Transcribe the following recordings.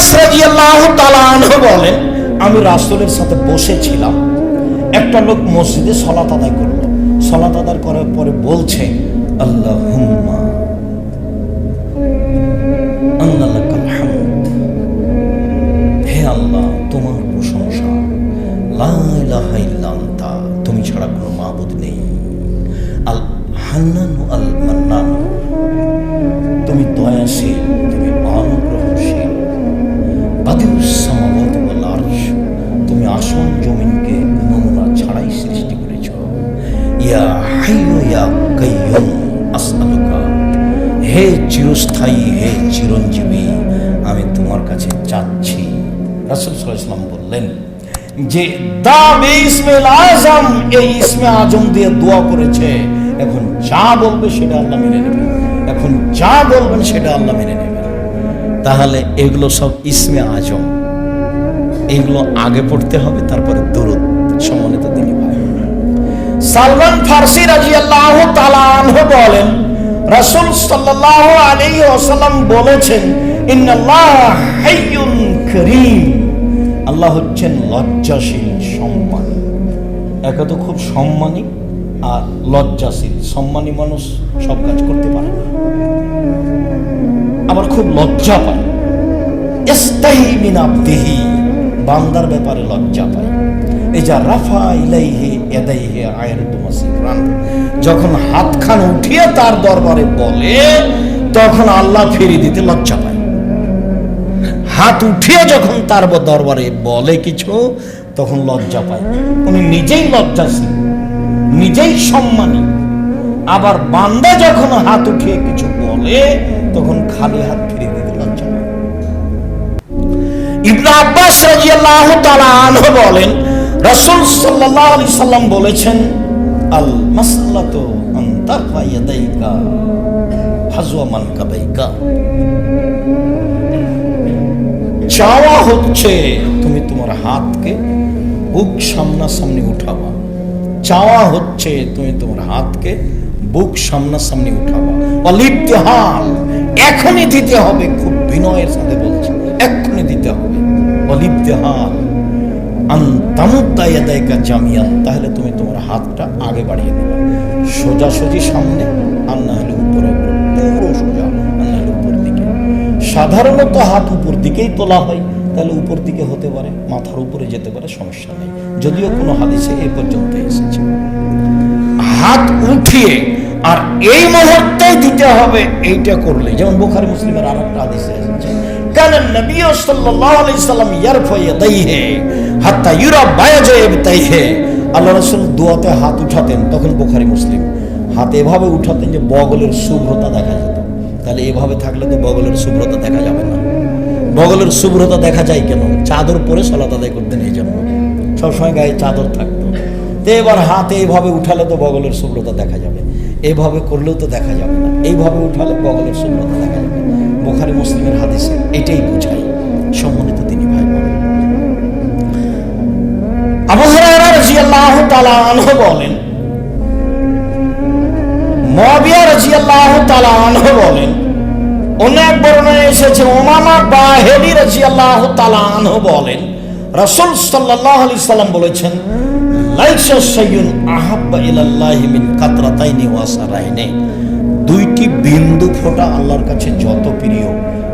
আব্বাস রাদিয়াল্লাহু তাআলা আনহু বলেন, আমি রাসূলের সাথে বসেছিলাম, একটা লোক মসজিদে সালাত আদায় করলো। সালাত আদায় করার পরে বলছে, আল্লাহুম্মা আন্না লাকাল হামদ, হে আল্লাহ তোমার প্রশংসা, লা ইলাহা ইল্লা আনতা, তুমি ছাড়া কোনো মাবুদ নেই, আল হান্নান আল মান্নান, তুমি দয়াশীল, তুমি অনুগ্রহশীল, বাদিউস সামাওয়াতি ওয়াল আরশ, তুমি আসমান জমিনকে নমুনা ছাড়াই সৃষ্টি করেছো। ইয়া হাইয়ু ইয়া কাইয়ুম আসআলুকা, হে চিরস্থায়ী, হে চিরঞ্জীবী, আমি তোমার কাছে চাচ্ছি। রাসূল সাল্লাল্লাহু আলাইহি ওয়াসাল্লাম বললেন যে দা বিসমিল আযম, এই ইসমে আজম দিয়ে দোয়া করেছে, এখন যা বলবে সেটা আল্লাহ মেনে নেবে, এখন যা বলবেন সেটা আল্লাহ মেনে নেবে। তাহলে এগুলো সব ইসমে আজম, এগুলো আগে পড়তে হবে, তারপরে দরুদ। সম্মানিত দিনী ভাই, সালমান ফারসি রাদিয়াল্লাহু তাআলা আনহু বলেন, রাসূল সাল্লাল্লাহু আলাইহি ওয়াসাল্লাম বলেছেন, ইন্নাল্লাহ হাইয়ুন কারীম, আল্লাহ হচ্ছেন লজ্জাশীল, সম্মানী। একে তো খুব সম্মানী আর লজ্জাশীল। সম্মানী মানুষ সব কাজ করতে পারে না, আবার খুব লজ্জা পায়। ইস্তাহি মিন আবদিহি, বান্দার ব্যাপারে লজ্জা পায়। এই যা রাফা ইলাইহি ইয়াদাইহি আয়ারদু মাসিরান, যখন হাতখান উঠিয়ে তার দরবারে বলে, তখন আল্লাহ ফিরিয়ে দিতে লজ্জা পায়। হাত উঠিয়ে যখন তার দরবারে বলে কিছু, তখন লজ্জা পায়। উনি নিজেই লজ্জাশীল, নিজেই সম্মানী। আবার বান্দা যখন হাত উঠিয়ে কিছু বলে, তখন খালি হাত ফিরিয়ে দিতে লজ্জা পায়। ইবনে আব্বাস রাদিয়াল্লাহু তাআলা আনহু বলেন, রাসূল সাল্লাল্লাহু আলাইহি সাল্লাম বলেছেন, আল মাসলাতু আন তারফা ইয়াদাইকা হাজওয়া মানকাবাইকা, চাওয়া হচ্ছে তুমি তোমার হাতকে বুক সামনাসামনি উঠাবা। চাওয়া হচ্ছে তুমি তোমার হাতকে বুক সামনাসামনি উঠাবা। অলিপ্তিহাল, এখনই দিতে হবে, খুব বিনয়ের সাথে বলছে, এখনই দিতে হবে। অলিপ্তিহাল আন তামুদ্দা ইয়াদাইকা জামিয়ান, তাহলে তুমি তোমার হাতটা আগে বাড়িয়ে দেবে, সোজাসুজি সামনে, আর না হলে উপরে উপরে, পুরো সোজা, আর না হলে উপর দিকে। সাধারণত হাত উপর দিকেই তোলা হয়, তাহলে উপর দিকে হতে পারে, মাথার উপরে যেতে পারে, সমস্যা নেই। যদিও কোনো হাদিসে এ পর্যন্ত এসেছে হাত উঠিয়ে আর এই মুহূর্তে দিতে হবে, এইটা করলে। যেমন বুখারী মুসলিমের আরেকটা হাদিসে এসেছে, কান নবী সাল্লাল্লাহু আলাইহি সাল্লাম ইয়ারফা ইয়াদাইহি হাত্তা ইউরা বায়াজা ইয়াবতাইহি, আল্লাহ রাসূল দোয়াতে হাত উঠাতেন, তখন বুখারী মুসলিম, হাত এভাবে উঠাতেন যে বগলের শুভ্রতা দেখা যেত। তাহলে এভাবে থাকলে তো বগলের শুভ্রতা দেখা যাবে না। বগলের শুভ্রতা দেখা যায় কেন? চাদর পরে সালাত আদায় করতেন, এই জন্য সবসময় গায়ে চাদর থাকতো। তো এবার হাত এইভাবে উঠালে তো বগলের শুভ্রতা দেখা যাবে, এইভাবে করলেও তো দেখা যাবে না, এইভাবে উঠালে বগলের শুভ্রতা দেখা যাবে। বুখারী মুসলিমের হাদিসে এটাই বোঝায়। সম্মানিত দিনী ভাই বোন, আবু হুরায়রা রাদিয়াল্লাহু তাআলা আনহু বলেন, মুআবিয়া রাদিয়াল্লাহু তাআলা আনহু বলেন, অনেক বর্ণনায় এসেছে, উমামা বাহিলি রাদিয়াল্লাহু তাআলা আনহু বলেন, রাসূল সাল্লাল্লাহু আলাইহি সাল্লাম বলেছেন, লাইসা শাইউন আহাব্বা ইলাল্লাহি মিন কাতরাতাইনি ওয়া সারাইনি, দুইটি বিন্দু ফোঁটা আল্লাহর কাছে যত প্রিয়,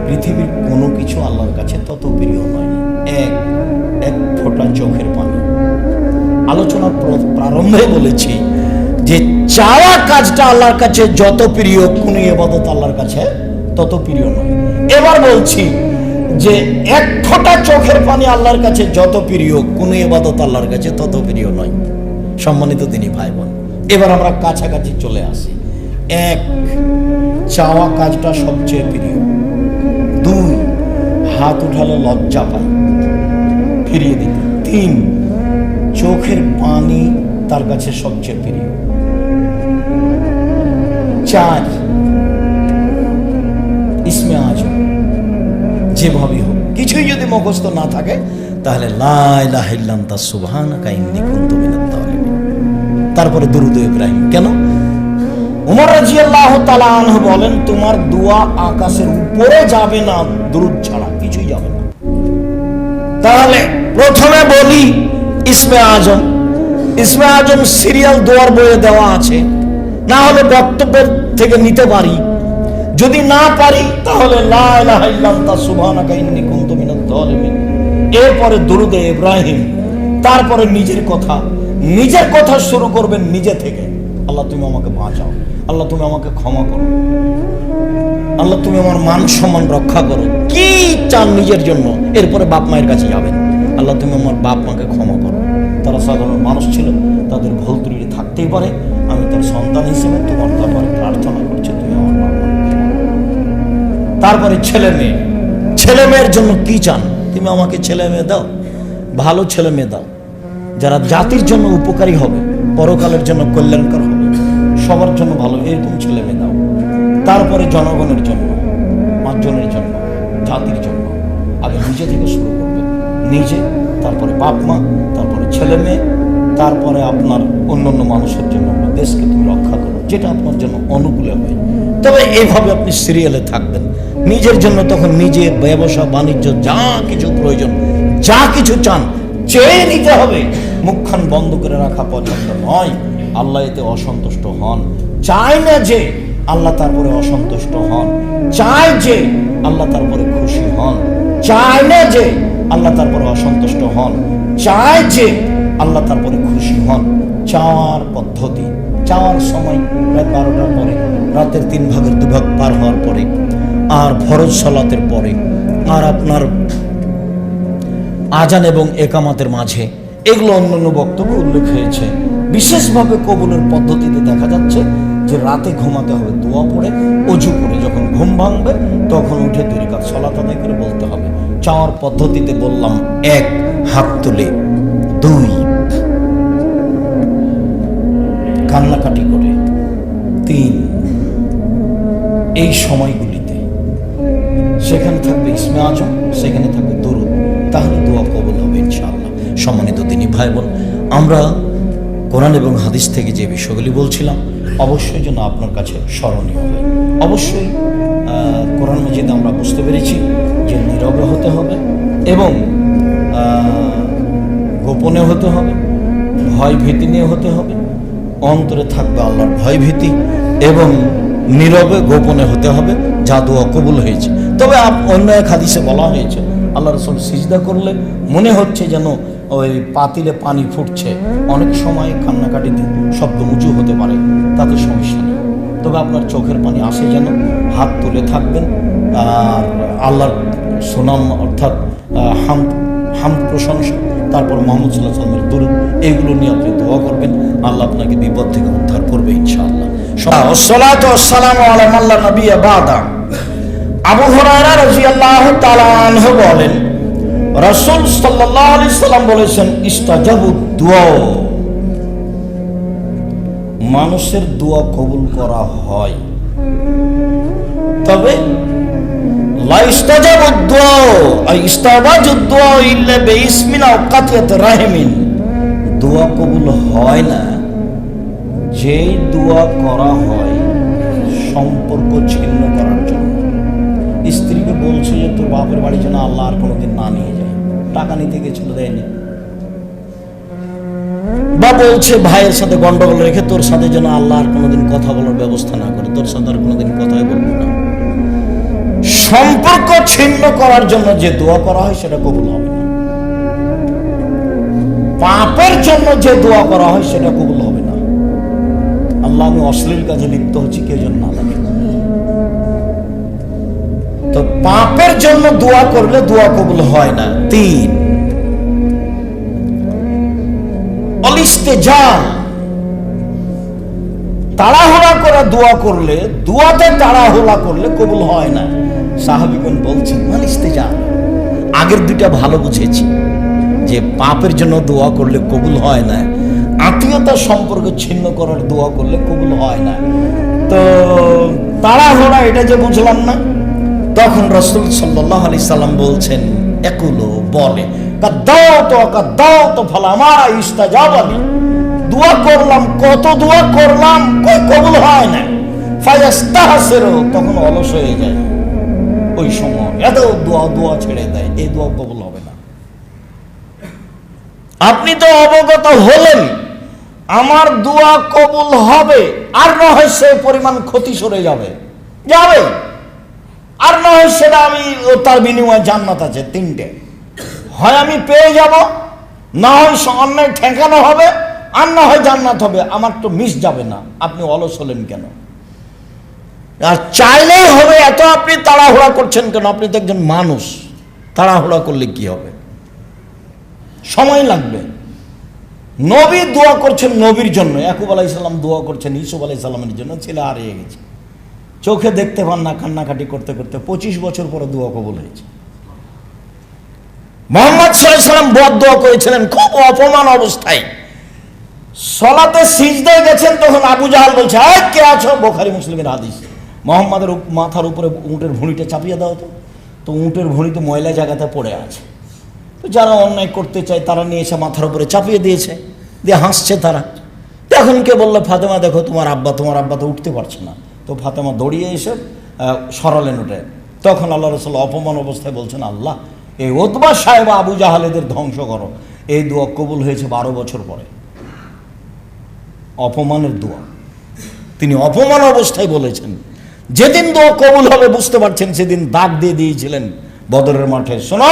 পৃথিবীর কোনো কিছু আল্লাহর কাছে তত প্রিয় নয়। এক ফোঁটা চোখের পানি। আলোচনার প্রারম্ভে বলেছি যে চাওয়া কাজটা আল্লাহর কাছে যত প্রিয়, কোনো ইবাদত আল্লাহর কাছে তত প্রিয় নয়। এবার বলছি যে এক ফোঁটা চোখের পানি আল্লাহর কাছে যত প্রিয়, কোনো ইবাদত আল্লাহর কাছে তত প্রিয় নয়। সম্মানিত দিনী ভাই বোন, এবার আমরা কাছাকাছি চলে আসি। এক, চাওয়া কাজটা সবচেয়ে প্রিয়। দুই, হাত উঠালে লজ্জা পায়, ফিরিয়ে দিতে। তিন, চোখের পানি তার কাছে সবচেয়ে প্রিয়। চার, ইসমে আজম যেভাবেই হোক, কিছুই যদি মুখস্থ না থাকে, তাহলে লা ইলাহা ইল্লা আনতা সুবহানাকা ইন্নী কুনতু মিনাত তালিমিন। তারপরে দুরূদ ইব্রাহিম। কেন? উমর রাদিয়াল্লাহু তাআলা আনহু বলেন, তোমার দোয়া আকাশের উপরে যাবে না, দুরূদ ছাড়া কিছুই যাবে না। তাহলে প্রথমে বলি ইসমে আজম। ইসমে আজম সিরিয়াল দোয়ার বইয়ে দেওয়া আছে, না হলে বক্তব্যের থেকে নিতে পারি। যদি না পারি তাহলে লা ইলাহা ইল্লা আনতা সুবহানাকা ইন্নী কুনতু মিনাজ জালিমিন, এরপরে দুরুদে ইব্রাহিম, তারপরে নিজের কথা শুরু করবেন নিজে থেকে। আল্লাহ তুমি আমাকে বাঁচাও, আল্লাহ তুমি আমাকে ক্ষমা করো, আল্লাহ তুমি আমার মান সম্মান রক্ষা করো, কি চান নিজের জন্য। এরপরে বাপ মায়ের কাছে যাবেন, আল্লাহ তুমি আমার বাপ মাকে ক্ষমা করো, তারা সাধারণ মানুষ ছিল, তাদের ভুল ত্রুটি থাকতেই পারে, আমি তার সন্তান হিসেবে তোমার ব্যাপারে প্রার্থনা করছি, তুমি আমার বাপ মাকে ক্ষমা করো। তারপরে ছেলে মেয়ের জন্য কি চান, তুমি আমাকে ছেলে মেয়ে দাও, ভালো ছেলে মেয়ে দাও, যারা জাতির জন্য উপকারী হবে, পরকালের জন্য কল্যাণকর হবে, সবার জন্য ভালো, এরকম ছেলে মেয়ে দাও। তারপরে জনগণের জন্য, পাঁচজনের জন্য, জাতির জন্য। আগে নিজে থেকে শুরু করবে, নিজে, তারপরে বাপ মা, তারপরে ছেলে মেয়ে, তারপরে আপনার অন্যান্য মানুষের জন্য। দেশকে তুমি রক্ষা করো, যেটা আপনার জন্য অনুকূলে হয়। তবে এইভাবে আপনি সিরিয়ালে থাকবেন। নিজের জন্য তখন নিজে ব্যবসা বাণিজ্য যা কিছু প্রয়োজন, যা কিছু চান চেয়ে নিতে হবে। মুখখান বন্ধ করে রাখা পছন্দ নয়, আল্লাহ এতে অসন্তুষ্ট হন। চায় না যে আল্লাহ তারপরে অসন্তুষ্ট হন, চায় যে আল্লাহ তারপরে খুশি হন, চায় না যে আল্লাহ তারপরে অসন্তুষ্ট হন, চায় যে আল্লাহ তারপরে খুশি হন। চাওয়ার পদ্ধতি, চাওয়ার সময় রাত 12টার পরে, রাতের 3 ভাগের 2 ভাগ পার হওয়ার পরে, আর ফরজ সালাতের পরে, আর আপনার আজান এবং একামাতের মাঝে, এগুলো অন্যান্য বক্তব্য উল্লেখ হয়েছে। বিশেষভাবে কবুলের পদ্ধতিতে দেখা যাচ্ছে যে রাতে ঘুমাতে হবে দোয়া পড়ে, অজু করে, যখন ঘুম ভাঙবে তখন উঠে 2 রাকাত সালাত আদায় করে বলতে হবে। চাওয়ার পদ্ধতিতে বললাম, 1 হাত তুলে, 2 কান্নাকাটি করে, 3 এই সময়গুলিতে সেখানে থাকবে ইসমে আজম, সেখানে থাকবে দরুদ, তাহলে দোয়া কবুল হবে ইনশাআল্লাহ। সম্মানিত দিনী ভাই বোন, আমরা কোরআন এবং হাদিস থেকে যে বিষয়গুলি বলছিলাম অবশ্যই যেন আপনার কাছে স্মরণীয় হয়। অবশ্যই কোরআন মাজিদে আমরা বুঝতে পেরেছি যে নীরবে হতে হবে এবং গোপনে হতে হবে, ভয় ভীতি নিয়ে হতে হবে, অন্তরে থাকবে আল্লাহর ভয় ভীতি, এবং নীরবে গোপনে হতে হবে, যা দোয়া কবুল হয়েছে। তবে অন্য এক হাদিসে বলা হয়েছে আল্লাহ রাসূল সিজদা করলে মনে হচ্ছে যেন ওই পাতিলে পানি ফুটছে। অনেক সময় কান্নাকাটিতে শব্দ উঁচু হতে পারে, তাতে সমস্যা নেই। তবে আপনার চোখের পানি আসে যেন, হাত তুলে থাকবেন, আর আল্লাহর সুনাম অর্থাৎ হামদ প্রশংসা, তারপর মুহাম্মদ সাল্লাল্লাহু আলাইহি ওয়াসাল্লামের দুরূদ, এগুলো নিয়ে আপনি দোয়া করবেন, আল্লাহ আপনাকে বিপদ থেকে উদ্ধার করবে ইনশাআল্লাহ। সালাতু ওয়াসসালামু আলা মান লা নাবিয়্যা বা'দা। আবু হুরায়রা রাদিয়াল্লাহু তাআলা আনহু বলেন, রাসূল সাল্লাল্লাহু আলাইহি সাল্লাম বলেছেন, ইস্তাজাবুদ দুআ, মানুষের দোয়া কবুল করা হয়, তবে লা ইস্তাজাবুদ দুআ আই ইস্তাবাজুদ দুআ ইল্লা বিইসমিন আও কাতিয়াত রাহিমিন। দোয়া কবুল হয় না যে দোয়া করা হয় সম্পর্ক ছিন্ন করার জন্য। স্ত্রীকে বলছে যে তোর বাপের বাড়ি যেন আল্লাহ আর কোনোদিন না নিয়ে যায়, টাকা নিতে গেছিল দেয়নি, বা বলছে ভাইয়ের সাথে গন্ডগোল রেখে তোর সাথে যেন আল্লাহ আর কোনোদিন কথা বলার ব্যবস্থা না করে, তোর সাথে আর কোনোদিন কথাই বলবো না। সম্পর্ক ছিন্ন করার জন্য যে দোয়া করা হয় সেটা কবুল হবে না। পাপের জন্য যে দোয়া করা হয় সেটা কবুল হবে না। আল্লাহ, আমি অশ্লীল কাজে লিপ্ত হচ্ছি, কেউ যেন না লাগে। তো পাপের জন্য দোয়া করলে দোয়া কবুল হয় না। 3 অলিস্তেজাল, তাড়াহুড়া করে দোয়া করলে, দোয়াতে তাড়াহুড়া করলে কবুল হয় না। সাহাবীগণ বলছেন অলিস্তেজাল। আগের 2টা ভালো বুঝেছি যে পাপের জন্য দোয়া করলে কবুল হয় না, আত্মীয়তার সম্পর্ক ছিন্ন করার দোয়া করলে কবুল হয় না। তো তাড়াহুড়া, এটা যে বুঝলাম না। তখন রাসূল সাল্লাল্লাহু আলাইহি সাল্লাম বলছেন, একুলো বলে, কাদাওতো ফালামারা ইস্তাজাবানি, দোয়া করলাম, কত দোয়া করলাম, কই কবুল হয় না। ফায়াস্তাহসিরু, তখন অলস হয়ে যায়। ওই সময় এত দোয়া ছেড়ে দেয়, এই দোয়া কবুল হবে না। আপনি তো অবগত হলেন আমার দোয়া কবুল হবে, আর না হয় সেই পরিমাণ ক্ষতি সরে যাবে, আর না হয় সেটা আমি তার বিনিময়ে জান্নাত আছে তিনটে, হয় আমি পেয়ে যাব, না হয় অন্যায় ঠেকানো হবে, আর না হয় জান্নাত হবে। আমার তো মিস যাবে না। আপনি অলস হলেন কেন? আর চাইলেই হবে এত আপনি তাড়াহুড়া করছেন কেন? আপনি তো একজন মানুষ, তাড়াহুড়া করলে কি হবে? সময় লাগবে। নবী দোয়া করছেন নবীর জন্য, ইয়াকুব আলাইহিস সালাম দোয়া করছেন ইউসুফ আলাইহিস সালামের জন্য। ছেলে হারিয়ে গেছে, চোখে দেখতে পান না, কান্নাকাটি করতে করতে 25 বছর পরে দোয়া কবুল হয়েছে। মুহাম্মদ সাল্লাল্লাহু আলাইহি সাল্লাম বদদোয়া করেছিলেন খুব অপমান অবস্থায়, সালাতে সিজদায় গেছেন, তখন আবু জাহাল বলছে, আয় কে আছো? বুখারী মুসলিমের হাদিস। মুহাম্মাদের মাথার উপরে উটের ভুঁড়িটা চাপিয়ে দাও তো উটের ভুঁড়ি তো ময়লা জায়গাতে পড়ে আছে। তো যারা অন্যায় করতে চায় তারা নিয়ে এসে মাথার উপরে চাপিয়ে দিয়েছে, দিয়ে হাসছে তারা। তখন কে বললো, ফাতেমা দেখো তোমার আব্বা তো উঠতে পারছে না। তো ফাতেমা দৌড়িয়ে এসে সরালেন উঠে। তখন আল্লাহ রাসূল অপমান অবস্থায় বলছেন, আল্লাহ এই উতবা সাহেব আবু জাহালেদের ধ্বংস করো। এই দোয়া কবুল হয়েছে 12 বছর পরে। অপমানের দোয়া তিনি অপমান অবস্থায় বলেছেন। যেদিন দোয়া কবুল হবে বুঝতে পারছেন, সেদিন দাগ দিয়ে দিয়েছিলেন বদরের মাঠে। শোনো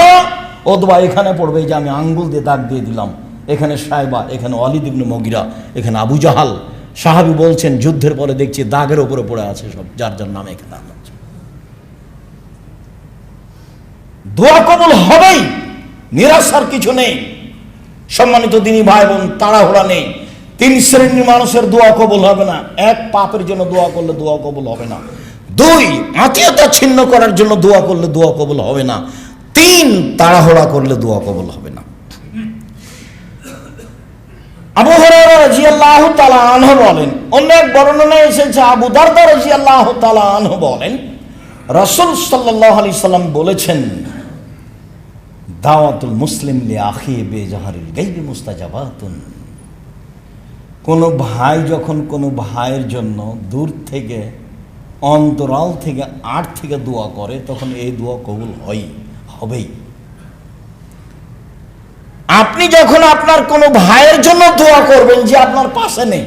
উতবা এখানে পড়বে, যে আমি আঙ্গুল দিয়ে দাগ দিয়ে দিলাম, এখানে সাহেবা, এখানে ওয়ালিদ ইবনে মুগিরা, এখানে আবু জাহাল। সাহাবী বলছেন যুদ্ধের পরে দেখছি দাগের উপরে পড়ে আছে সব, যার যার নামে এখানে আল্লাহ। দোয়া কবুল হবেই, নিরাশার কিছু নেই। সম্মানিত দিনী ভাই বোন, তাড়াহুড়া নেই। 3 শ্রেণীর মানুষের দোয়া কবুল হবে না। 1, পাপের জন্য দোয়া করলে দোয়া কবুল হবে না। 2, আত্মীয়তা ছিন্ন করার জন্য দোয়া করলে দোয়া কবুল হবে না। 3, তাড়াহুড়া করলে দোয়া কবুল হবে না। আবু হুরায়রা রাদিয়াল্লাহু তাআলা আনহু বলেন, অন্য এক বর্ণনায় এসেছে আবু দারদা রাদিয়াল্লাহু তাআলা আনহু বলেন, রাসূল সাল্লাল্লাহু আলাইহি সাল্লাম বলেছেন, দাওয়াতুল মুসলিম লি আখি বিজাহরিল গায়বি মুস্তাজাবাতুন। কোন ভাই যখন কোনো ভাইয়ের জন্য দূর থেকে, অন্তরাল থেকে, আড় থেকে দোয়া করে, তখন এই দোয়া কবুল হবেই। আপনি যখন আপনার কোনো ভাইয়ের জন্য দোয়া করবেন যে আপনার পাশে নেই,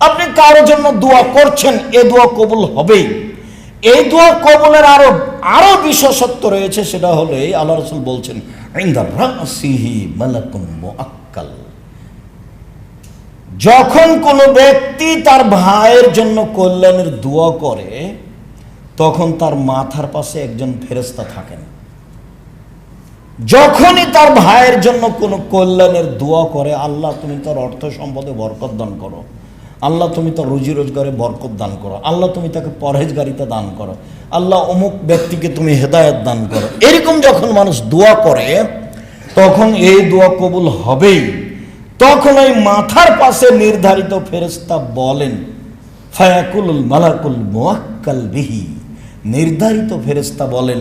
আপনি কারোর জন্য দোয়া করছেন, এ দোয়া কবুল হবেই। এই দোয়া কবুলের আরো বিশেষত্ব রয়েছে, সেটা হলো আল্লাহ রাসূল বলছেন, ইনদা রাসিহি মালাকুন মুআক্কাল। যখন কোনো ব্যক্তি তার ভাইয়ের জন্য কল্যাণের দোয়া করে, তখন তার মাথার পাশে একজন ফেরেশতা থাকেন। যখনই তার ভাইয়ের জন্য কোনো কল্যাণের দোয়া করে, আল্লাহ তুমি তার অর্থ সম্পদে বরকত দান করো, আল্লাহ তুমি তার রুজি রোজগারে বরকত দান করো, আল্লাহ তুমি তাকে পরহেজগারিতা দান করো, আল্লাহ অমুক ব্যক্তিকে তুমি হেদায়েত দান করো, এরকম যখন মানুষ দোয়া করে, তখন এই দোয়া কবুল হবেই। তখন ওই মাথার পাশে নির্ধারিত ফেরেশতা বলেন, ফায়াকুলুল মালাকুল মুআক্কাল বিহি, নির্ধারিত ফেরেশতা বলেন,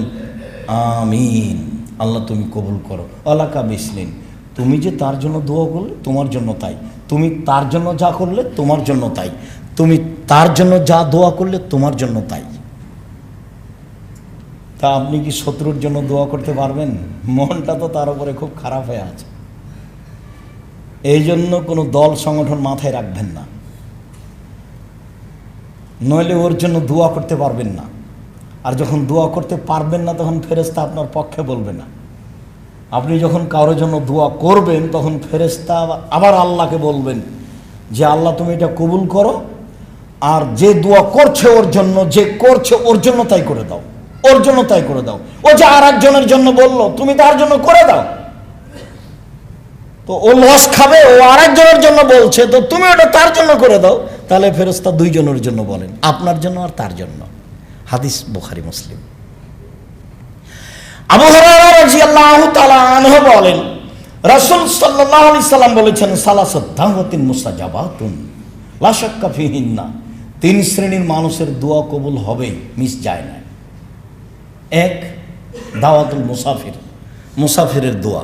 আমিন, আল্লাহ তুমি কবুল করো। আলাকা মিসলিন, তুমি যে তার জন্য দোয়া করলে তোমার জন্য তাই, তুমি তার জন্য যা করলে তোমার জন্য তাই, তুমি তার জন্য যা দোয়া করলে তোমার জন্য তাই। তা আপনি কি শত্রুর জন্য দোয়া করতে পারবেন? মনটা তো তার উপরে খুব খারাপ হয়ে আছে। এই জন্য কোনো দল সংগঠন মাথায় রাখবেন না, নইলে ওর জন্য দোয়া করতে পারবেন না। আর যখন দোয়া করতে পারবেন না, তখন ফেরেশতা আপনার পক্ষে বলবে না। আপনি যখন কারোর জন্য দোয়া করবেন, তখন ফেরেশতা আবার আল্লাহকে বলবেন যে আল্লাহ তুমি এটা কবুল করো, আর যে দোয়া করছে ওর জন্য, যে করছে ওর জন্য তাই করে দাও, ওর জন্য তাই করে দাও। ও যে আর একজনের জন্য বললো, তুমি তার জন্য করে দাও। তো ও লস খাবে, ও আর একজনের জন্য বলছে, তো তুমি ওটা তার জন্য করে দাও। তাহলে ফেরেশতা 2 জনের জন্য বলেন, আপনার জন্য আর তার জন্য। হাদিস বুখারী মুসলিম। আবু হুরায়রা রাদিয়াল্লাহু তাআলা আনহু বলেন, রাসূল সাল্লাল্লাহু আলাইহি সাল্লাম বলেছেন, সালাসাত দাওয়াতিন মুস্তাজাবাতুন লা শাক্কা ফিহিন্না। 3 শ্রেণীর মানুষের দোয়া কবুল হবে, মিস যায় না। 1, দাওয়াতুল মুসাফির, মুসাফিরের দোয়া।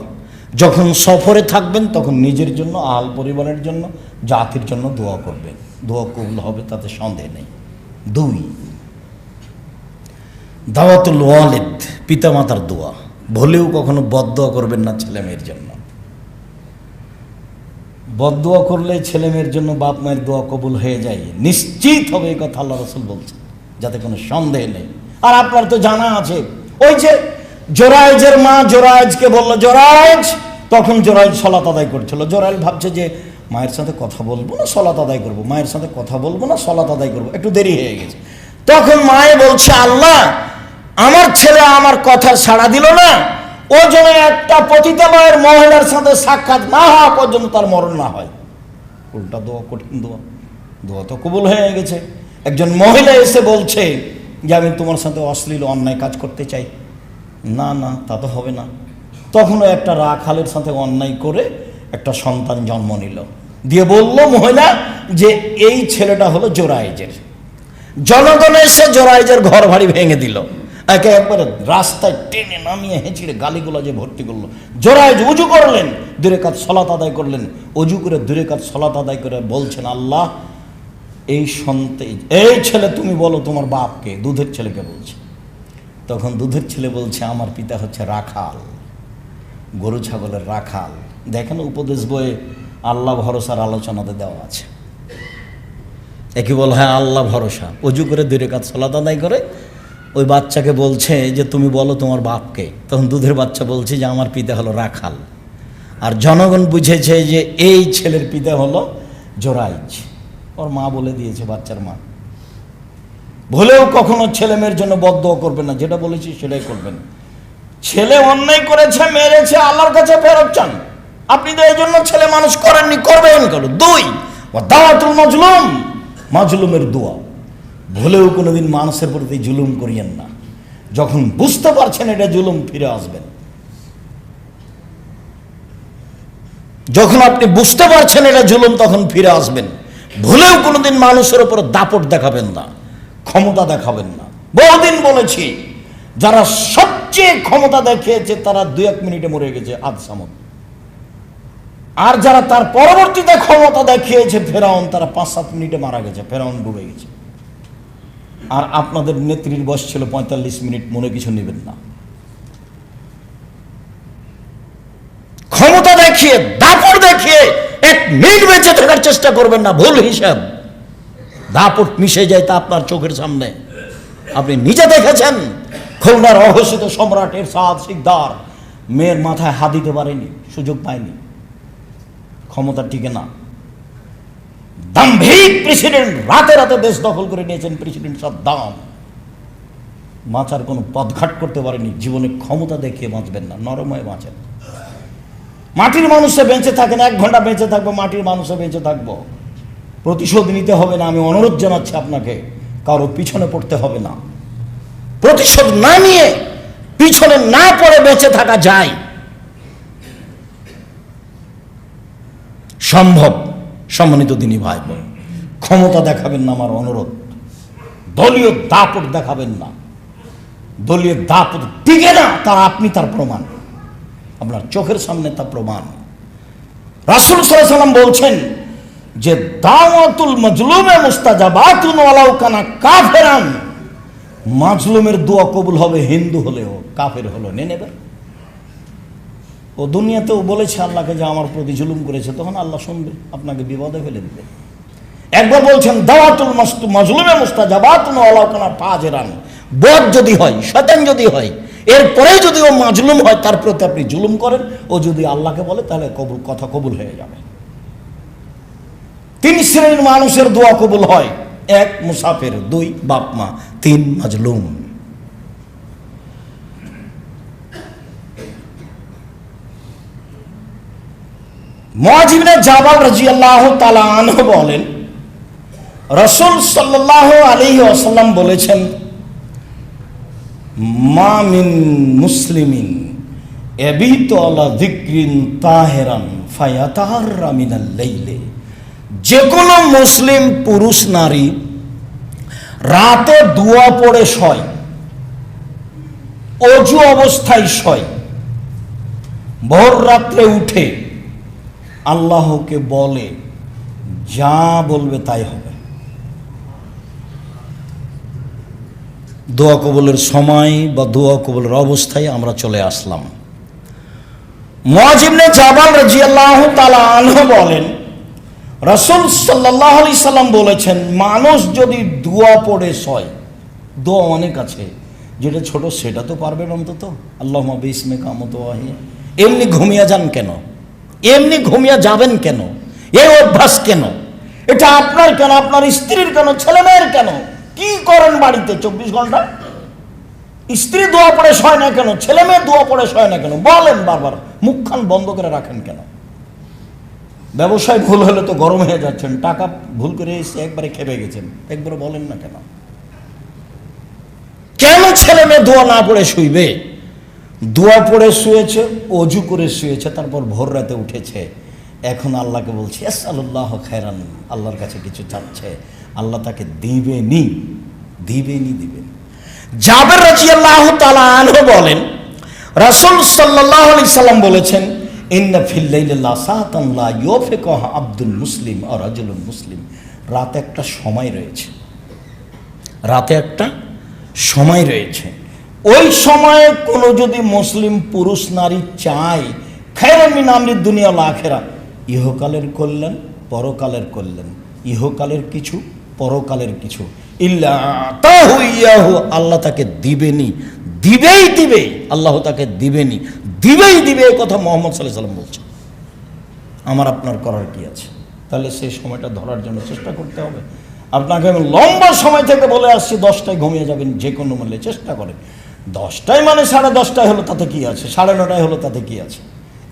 যখন সফরে থাকবেন তখন নিজের জন্য, আল পরিবারের জন্য, জাতির জন্য দোয়া করবেন, দোয়া কবুল হবে, তাতে সন্দেহ নেই। 2, দাওয়াতুল ওয়ালিদ, পিতামাতার দোয়া। ভুলেও কখনো বদদোয়া করবেন না ছেলে মেয়ের জন্য। বদদুয়া করলে ছেলে মেয়ের জন্য বাপ মায়ের দোয়া কবুল হয়ে যায়, নিশ্চিত হবে, এই কথা আল্লাহ রাসূল বলছেন, যাতে কোনো সন্দেহ নেই। আর আপনার তো জানা আছে, ওই যে জোরায়েজের মা জোরায়েজকে বলল জোরায়েজ, তখন জোরায়েজ সলাত আদায় করছিল। জোরায়েজ ভাবছে যে মায়ের সাথে কথা বলবো না সলাত আদায় করবো, মায়ের সাথে কথা বলবো না সলাত আদায় করবো, একটু দেরি হয়ে গেছে। তখন মায়ে বলছে, আল্লাহ আমার ছেলে আমার কথা সাড়া দিল না, ও যেন একটা পতিতা মায়ের মহিলার সাথে সাক্ষাৎ না হওয়া পর্যন্ত তার মরণ না হয়। উল্টা দোয়া, কঠিন দোয়া, দোয়া তো কবুল হয়ে গেছে। একজন মহিলা এসে বলছে যে আমি তোমার সাথে অশ্লীল অন্যায় কাজ করতে চাই। না না, তা তো হবে না। তখনও একটা রাখালের সাথে অন্যায় করে একটা সন্তান জন্ম নিল, দিয়ে বলল মহিলা যে এই ছেলেটা হলো জোরায়েজের। জনগণ এসে জোরায়েজের ঘর বাড়ি ভেঙে দিল, একেবারে রাস্তায় টেনে নামিয়ে হেঁচড়ে গালিগুলো যে ভর্তি করলো। জোরায়েজ উজু করলেন, 2 রাকাত সালাত আদায় করলেন, অজু করে 2 রাকাত সালাত আদায় করে বলছেন, আল্লাহ এই ছেলে তুমি বলো তোমার বাপকে, দুধের ছেলেকে বলছে। তখন দুধের ছেলে বলছে আমার পিতা হচ্ছে রাখাল, গরু ছাগলের রাখাল। দেখেন উপদেশ বইয়ে আল্লাহ ভরসার আলোচনাতে দেওয়া আছে, একে বল হ্যাঁ আল্লাহ ভরসা। অজু করে 2 রাকাত সালাত আদায় করে ওই বাচ্চাকে বলছে যে তুমি বলো তোমার বাপকে। তখন দুধের বাচ্চা বলছে যে আমার পিতা হলো রাখাল। আর জনগণ বুঝেছে যে এই ছেলের পিতা হলো জোরায়েজ। ওর মা বলে দিয়েছে, বাচ্চার মা। ভুলেও কখনো ছেলে মেয়ের জন্য বদদোয়া করবেন না, যেটা বলেছি সেটাই করবেন। ছেলে অন্যায় করেছে, মেরেছে, আল্লাহর কাছে ফেরত চান। আপনি তো এই জন্য ছেলে মানুষ করেননি, করবেন কেন? 2 দাওয়াতুল মাজলুম, মাজলুমের দোয়া। ভুলেও কোনোদিন মানুষের প্রতি জুলুম করিয়েন না। যখন বুঝতে পারছেন এটা জুলুম, ফিরে আসবেন। যখন আপনি বুঝতে পারছেন এটা জুলুম, তখন ফিরে আসবেন। ভুলেও কোনোদিন মানুষের উপর দাপট দেখাবেন না, ক্ষমতা দেখাবেন না। বহুদিন বলেছি, যারা সবচেয়ে ক্ষমতা দেখিয়েছে তারা 2-1 মিনিটে মরে গেছে, আদ সামদ। আর যারা তার পরবর্তীতে ক্ষমতা দেখিয়েছে ফেরাউন, তারা 5-7 মিনিটে মারা গেছে, ফেরাউন ডুবে গেছে। আর আপনাদের নেত্রীর বয়স ছিল 45 মিনিট, মনে কিছু নেবেন না। ক্ষমতা দেখিয়ে, দাপট দেখিয়ে 1 মিনিট বেঁচে থাকার চেষ্টা করবেন না, ভুল হিসাব। দাপট মিশে যায় তা আপনার চোখের সামনে, আপনি নিজে দেখেছেন। খুলনার অঘোষিত সম্রাট এরশাদ শিকদার মেয়ের মাথায় হাত দিতে পারেনি, সুযোগ পায়নি, ক্ষমতা টিকে না। দাম্ভিক প্রেসিডেন্ট, রাতে রাতে দেশ দখল করে নিয়েছেন প্রেসিডেন্ট সাদ্দাম, বাঁচার কোনো পথঘাট করতে পারেনি। জীবনে ক্ষমতা দেখিয়ে বাঁচবেন না, নরম হয়ে বাঁচেন। মাটির মানুষে বেঁচে থাকেন, 1 ঘন্টা বেঁচে থাকবো, মাটির মানুষে বেঁচে থাকবো। প্রতিশোধ নিতে হবে না, আমি অনুরোধ জানাচ্ছি আপনাকে, কারো পিছনে পড়তে হবে না। প্রতিশোধ না নিয়ে, পিছনে না পড়ে বেঁচে থাকা যায়, সম্ভব। সম্মানিত দিনী ভাই বোন, ক্ষমতা দেখাবেন না, আমার অনুরোধ। দলীয় দাপট দেখাবেন না। দলীয় দাপট টিকে না, তার আপনি তার প্রমাণ, আপনার চোখের সামনে তা প্রমাণ। রাসূল সাল্লাল্লাহু আলাইহি ওয়াসাল্লাম বলছেন যে দাওয়াতুল মাজলুমে মুস্তাজাবাতুন ওয়ালাউ কানা কাফিরান। মাজলুমের দোয়া কবুল হবে, হিন্দু হলেও, কাফের হলো, নেবে। ও দুনিয়াতেও বলেছে আল্লাহকে যে আমার প্রতি জুলুম করেছে, তখন আল্লাহ শুনবে, আপনাকে বিপদে ফেলে দিবে। একবার বলছেন দাওয়াতুল মাজলুমে মুস্তাজাবাতুন ওয়ালাউ কানা ফাজিরান। বদ যদি হয়, শয়তান যদি হয়, এরপরে যদি ও মাজলুম হয়, তার প্রতি আপনি জুলুম করেন, ও যদি আল্লাহকে বলে, তাহলে কথা কবুল হয়ে যাবে। 3 শ্রেণীর মানুষের দোয়া কবুল হয়: 1 মুসাফির, 2 বাপ মা, 3 মাজলুম। মুআয ইবনে জাবাল রাদিয়াল্লাহু তাআলা আনহু বলেন, রাসূল সাল্লাল্লাহু আলাইহি ওয়াসাল্লাম বলেছেন, মা মিন মুসলিমিন ইয়াবিতু আলা যিকরিন তাহিরান ফায়াতাহাররা মিনাল লাইলি। যে কোনো মুসলিম পুরুষ নারী রাতে দোয়া পড়ে শয়, অজু অবস্থায় শয়, ভোর রাত্রে উঠে আল্লাহকে বলে, যা বলবে তাই হবে। দোয়া কবুলের সময় বা দোয়া কবুলের অবস্থায় আমরা চলে আসলাম। মুআয ইবনে জাবাল রাদিয়াল্লাহু তাআলা আনহু বলেন, রাসূল সাল্লাল্লাহু আলাইহি সাল্লাম বলেছেন, মানুষ যদি দোয়া পড়ে সয়, দোয়া অনেক আছে, যেটা ছোট সেটা তো পারবেন অন্তত, আল্লাহুম্মা বিসমিকা আমুতু। এমনি ঘুমিয়ে যান কেন? এমনি ঘুমিয়ে যাবেন কেন? এই অভ্যাস কেন? এটা আপনার কেন, আপনার স্ত্রীর কেন, ছেলে মেয়ের কেন? কি করেন বাড়িতে 24 ঘন্টা? স্ত্রী দোয়া পড়ে শয় না কেন? ছেলে মেয়ে দোয়া পড়ে শয় না কেন? বলেন বারবার, মুখখান বন্ধ করে রাখেন কেন? ব্যবসায় ভুল হলে তো গরম হয়ে যাচ্ছেন, টাকা ভুল করে এসে একবারে খেপে গেছেন, একবার বলেন না কেন? কেন ছেলে মেয়ে দোয়া না পড়ে শুইবে? দোয়া পড়ে শুয়েছে, অজু করে শুয়েছে, তারপর ভোর রাতে উঠেছে, এখন আল্লাহকে বলছে আসালুল্লাহ খায়রান, আল্লাহর কাছে কিছু চাচ্ছে, আল্লাহ তাকে দিবেনি, দিবেনি, দিবেন। জাবের রাদিয়াল্লাহু তাআলা আনহু বলেন, রাসূল সাল্লাল্লাহু আলাইহি সাল্লাম বলেছেন, ইন্না ফিল লাইলি লাসাতান লা ইউফিকুহা আব্দুল মুসলিম আর রাজুলুন মুসলিম। রাতে একটা সময় রয়েছে, রাতে একটা সময় রয়েছে, ওই সময়ে কোনো যদি মুসলিম পুরুষ নারী চায় খায়রান মিন আমরিদ দুনিয়া ওয়াল আখিরা, ইহকালের কল্যাণ পরকালের কল্যাণ, ইহকালের কিছু পরকালের কিছু, ইল্লা আতাহু ইয়াহু, আল্লাহ তাকে দিবেনি, দিবেই দিবে, আল্লাহ তাকে দিবেনি, দিবেই দিবে। এই কথা মুহাম্মদ সাল্লাল্লাহু আলাইহি সাল্লাম বলছেন। আমার আপনার করার কি আছে? তাহলে সেই সময়টা ধরার জন্য চেষ্টা করতে হবে। আপনাকে আমি লম্বা সময় থেকে বলে আসছি 10টায় ঘুমিয়ে যাবেন যে কোনো মূল্যে, চেষ্টা করেন। 10টায় মানে 10:30 হলো তাতে কি আছে, 9:30 হলো তাতে কি আছে,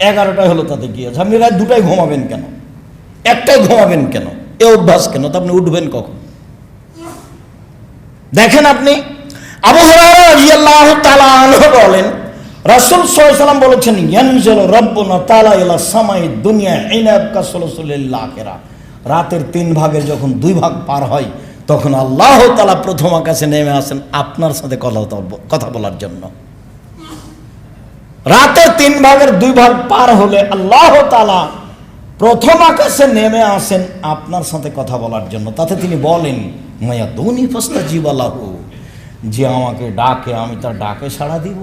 11টায় হলো তাতে কি আছে? আপনি রাত 2টায় ঘুমাবেন কেন, 1টায় ঘুমাবেন কেন? এ অভ্যাস কেন? তো আপনি উঠবেন কখন? দেখেন, আপনি আবু হুরায়রা রাদিয়াল্লাহু তাআলা আনহু বলেন, রাসূল সাল্লাল্লাহু আলাইহি সাল্লাম বলেছেন, ইয়ানজিলু রাব্বুনা তাআলা ইলা সামাই দুনিয়া হিনা কাসলসুলিল আখিরা। রাতের 3 ভাগের যখন 2 ভাগ পার হয়, তখন আল্লাহ তাআলা প্রথম আকাশে নেমে আসেন আপনার সাথে কথা বলার জন্য। রাতের 3 ভাগের 2 ভাগ পার হলে আল্লাহ তাআলা প্রথম আকাশে নেমে আসেন আপনার সাথে কথা বলার জন্য। তাতে তিনি বলেন, মায়া দুনি ফাস্তাজিব লাহু, যে আমাকে ডাকে আমি তার ডাকে সাড়া দিব।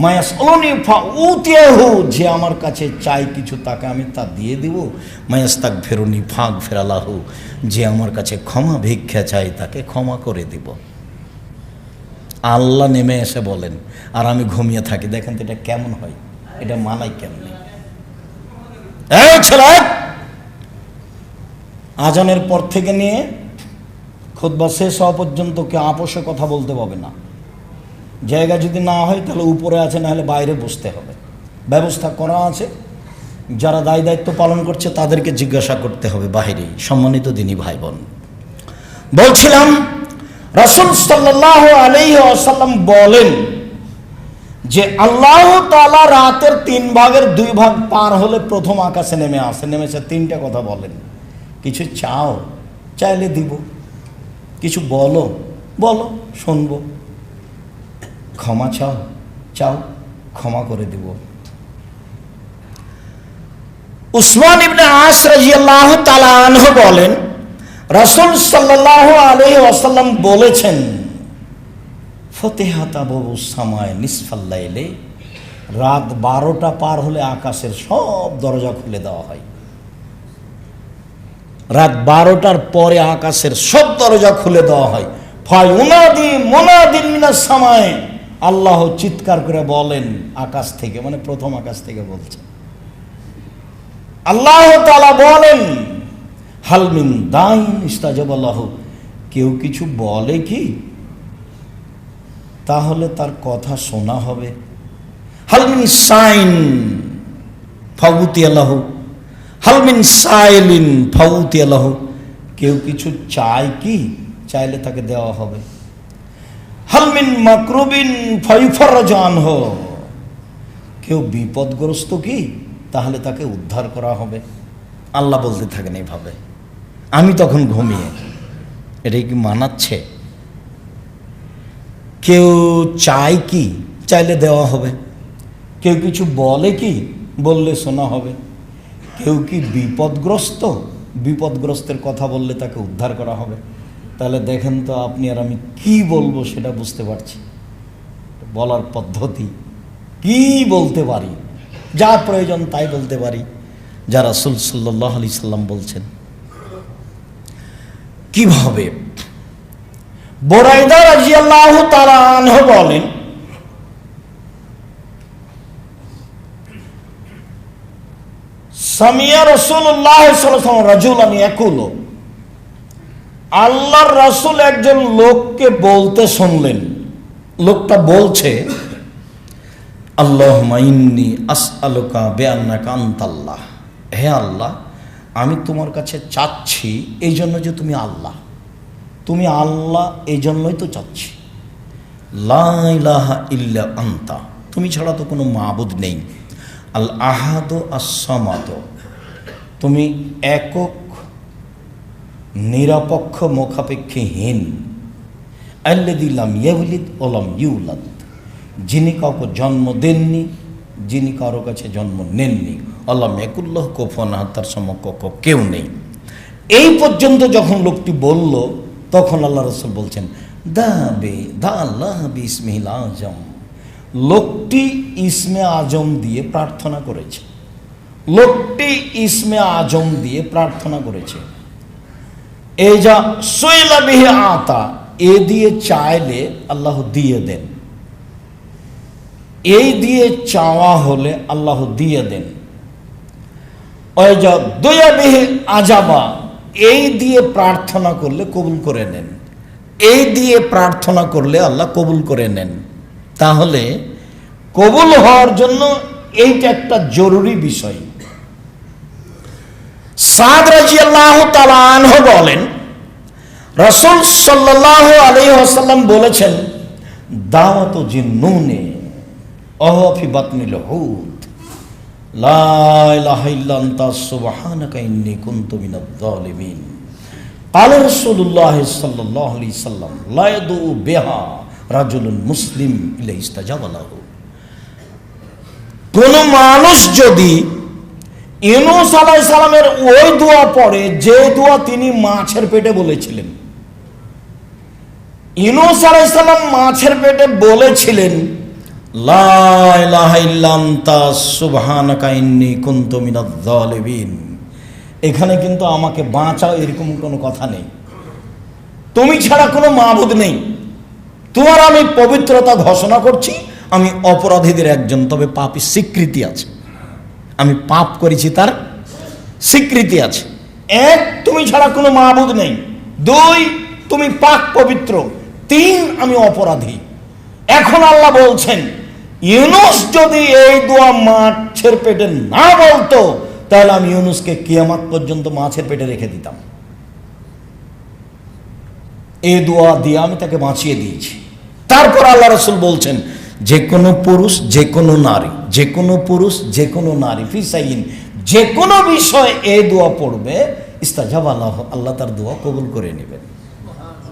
মায়া সলনি ফাউতিয়াহু, যে আমার কাছে চাই কিছু তাকে আমি তা দিয়ে দিব। মায়াস্তাগফিরুনি ফাগফিরালাহু, যে আমার কাছে ক্ষমা ভিক্ষা চাই তাকে ক্ষমা করে দিব। আল্লাহ নেমে এসে বলেন, আর আমি ঘুমিয়ে থাকি। দেখেন তো এটা কেমন হয়? এটা মানাই কেমন? এই ছেলে, আজানের পর থেকে নিয়ে খুতবা শেষ হওয়া পর্যন্ত কে আপোষে কথা বলতে পারবে না। জায়গা যদি না হয় তাহলে উপরে আছে, না হলে বাইরে বসতে হবে। ব্যবস্থা করা আছে, যারা দায় দায়িত্ব পালন করছে তাদেরকে জিজ্ঞাসা করতে হবে বাহিরে। সম্মানিত দিনী ভাই বোন, বলছিলাম রাসূল সাল্লাল্লাহু আলাইহি ওয়াসাল্লাম বলেন যে আল্লাহ তাআলা রাতের 3 ভাগের 2 ভাগ পার হলে প্রথম আকাশে নেমে আসে। নেমেছে 3টা কথা বলেন, কিছু চাও, চাইলে দিব, কিছু বলো, বলো, শুনবো, ক্ষমা চাও, চাও, ক্ষমা করে দিব। উসমান ইবনে আস রাদিয়াল্লাহু তাআলা আনহু বলেন, রাসূল সাল্লাল্লাহু আলাইহি ওয়াসাল্লাম বলেছেন, ফতিহাত আবওয়াবুস সামায়ে নিসফাল লাইলে, রাত 12টা পার হলে আকাশের সব দরজা খুলে দেওয়া হয়। রাত 12টার পরে আকাশের সব দরজা খুলে দেওয়া হয়। ফায়ুনাদি মুনাদিন মিনাস সামায়ে, আল্লাহ চিৎকার করে বলেন আকাশ থেকে, মানে প্রথম আকাশ থেকে বলছে। আল্লাহ তাআলা বলেন, হাল মিন দাইন ইস্তাজাবা লাহু, কেউ কিছু বলে কি, তাহলে তার কথা শোনা হবে। হাল মিন সাইন ফাউতিয়া লাহু, হাল মিন সাইলিন ফাউতিয়া লাহু, কেউ কিছু চায় কি, চাইলে তাকে দেওয়া হবে। হাল মিন মাকরুবিন ফায়ুফাররাজু আনহু, কেউ বিপদগ্রস্ত কি, তাহলে তাকে উদ্ধার করা হবে। আল্লাহ বলতে থাকেন এইভাবে, আমি তখন ঘুমিয়ে। এটাই কি মানাচ্ছে? কেউ চায় কি, চাইলে দেওয়া হবে। কেউ কিছু বলে কি, বললে শোনা হবে। কেউ কি বিপদগ্রস্ত, বিপদগ্রস্তের কথা বললে তাকে উদ্ধার করা হবে। তাহলে দেখেন তো আপনি আর আমি কি বলবো সেটা বুঝতে পারছি। বলার পদ্ধতি কি বলতে পারি, যা প্রয়োজন তাই বলতে পারি, যা রাসূল সাল্লাল্লাহু আলাইহি সাল্লাম বলছেন। কিভাবে? বুরাইদা রাদিয়াল্লাহু তাআলা আনহু বলেন, সামিয়া রাসূলুল্লাহ সাল্লাল্লাহু আলাইহি ওয়াসাল্লাম রাজুলান ইয়াকুলু, আল্লাহর রাসূল একজন লোককে বলতে শুনলেন। লোকটা বলছে, আল্লাহুম্মা ইন্নী আসআলুকা বিআন্নাকা আনতাল্লাহ, হে আল্লাহ, আমি তোমার কাছে চাচ্ছি এই জন্য যে তুমি আল্লাহ, তুমি আল্লাহ, এই জন্যই তো চাচ্ছি। লা ইলাহা ইল্লা আনতা, তুমি ছাড়া তো কোনো মাবুদ নেই। আল আহাদু আস-সামাদ, তুমি একক, নিরপেক্ষ, মুখাপেক্ষীহীন। আল্লাযী লাম ইয়ালিদ ওয়া লাম ইউলাদ, যিনি কাউকে জন্ম দেননি, যিনি কারো কাছে জন্ম নেননি। আল্লাহ ইয়াকুল্লাহু কুফুয়ান আহাদ, তার সমকক্ষ কেউ নেই। এই পর্যন্ত যখন লোকটি বলল, তখন আল্লাহ রাসূল বলছেন, দা আল্লাহ বিসমিহিল আজম। লোকটি ইসমে আজম দিয়ে প্রার্থনা করেছে। লোকটি ইসমে আজম দিয়ে প্রার্থনা করেছে। এই যা সুইলা বিহি আতা, এ দিয়ে চাইলে আল্লাহ দিয়ে দেন, এই দিয়ে চাওয়া হলে আল্লাহ দিয়ে দেন। ওই যা দুয়া বিহি আজাবা, এই দিয়ে প্রার্থনা করলে কবুল করে নেন, এই দিয়ে প্রার্থনা করলে আল্লাহ কবুল করে নেন। তাহলে কবুল হওয়ার জন্য এইটা একটা জরুরি বিষয়। সাদ রাদিয়াল্লাহু তাআলা আনহু বলেন, রাসূল সাল্লাল্লাহু আলাইহি ওয়াসাল্লাম বলেছেন, দাওয়াতু জিন্নুনে ওয়া ফি বাতনিল হুত, লা ইলাহা ইল্লা আনতা সুবহানাকা ইন্নী কুনতু মিনাজ জালিমিন। ক্বালা রাসূলুল্লাহ সাল্লাল্লাহু আলাইহি ওয়াসাল্লাম, লা ইয়াদু বিহা রাজুলুন মুসলিম ইল্লা ইস্তাজাবা লাহু। কোন মানুষ যদি ইউনূস আলাইহিস সালামের ওই দোয়া পড়ে, যে দোয়া তিনি মাছের পেটে বলেছিলেন। ইউনূস আলাইহিস সালাম মাছের পেটে বলেছিলেন, লা ইলাহা ইল্লা আনতা সুবহানাকা ইন্নী কুনতু মিনাজ জালিমিন। এখানে কিন্তু আমাকে বাঁচাও এরকম কোনো কথা নেই, তুমি ছাড়া কোনো মাবুদ নেই, তোমার আমি পবিত্রতা ঘোষণা করছি, আমি অপরাধীদের একজন, তবে পাপী স্বীকৃতি আছে, আমি পাপ করেছি তার স্বীকৃতি আছে। এক, তুমি ছাড়া কোনো মাবুদ নেই। দুই, তুমি পাক পবিত্র। তিন, আমি অপরাধী। এখন আল্লাহ বলছেন, ইউনূস যদি এই দোয়া মাছের পেটে না বলতো, তাহলে আমি ইউনূসকে কিয়ামত পর্যন্ত মাছের পেটে রেখে দিতাম। এই দোয়া দিয়ে আমি তাকে বাঁচিয়ে দিয়েছি। তারপর আল্লাহ রাসূল বলছেন, যে কোনো পুরুষ, যে কোনো নারী, যে কোনো পুরুষ, যে কোনো নারী, ফিসাইন, যে কোনো বিষয় এই দোয়া পড়বে, ইস্তাজাবা লাহু, আল্লাহ তার দোয়া কবুল করে নেবেন।